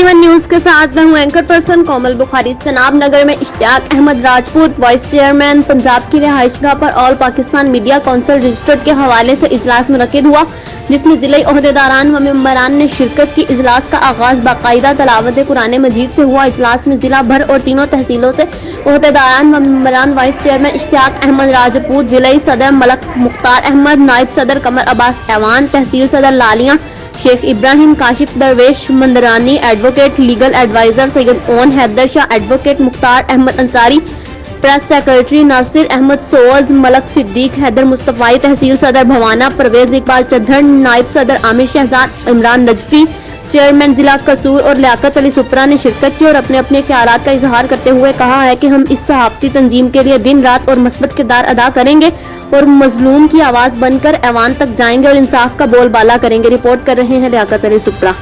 नवजीवन news के साथ मैं हूं एंकर पर्सन कोमल बुखारी। चनाब नगर में इश्तियाक अहमद राजपूत वाइस चेयरमैन पंजाब की रिहाइशगाह पर all Pakistan media council registered के हवाले से इजलास मुनक्किद हुआ, जिसमें जिले ओहदेदारान व मेंबरान ने शिरकत की। इजलास का आगाज बाकायदा तलावत कुरान मजीद से हुआ। इजलास में जिला भर और तीनों तहसीलों से ओहदेदारान व मेंबरान वाइस चेयरमैन इश्तियाक अहमद राजपूत, जिले सदर मलक मुख्तार अहमद, नायब सदर कमर अब्बास ऐवान, तहसील सदर लालियां Sheikh Ibrahim, Kashif Darvesh Mandrani, advocate legal adviser Syed Aun Haider Shah, advocate Mukhtar Ahmad Ansari, press secretary Nasir Ahmad Soz, Malik Siddique, Haider Mustafai, तहसील सदर भवाना परवेज इकबाल चद्दर, नायब सदर आमिर शहजाद, इमरान नजफी, चेयरमैन जिला कसूर और लियाकत अली सुपरा ने शिरकत की और अपने अपने ख्यालात का इजहार करते हुए कहा है कि हम इस सहाफती तंजीम के लिए दिन रात और मस्बत किरदार अदा करेंगे और मजलूम की आवाज बनकर ऐवान तक जाएंगे और इंसाफ का बोलबाला करेंगे। रिपोर्ट कर रहे हैं लियाकत अली सुपरा।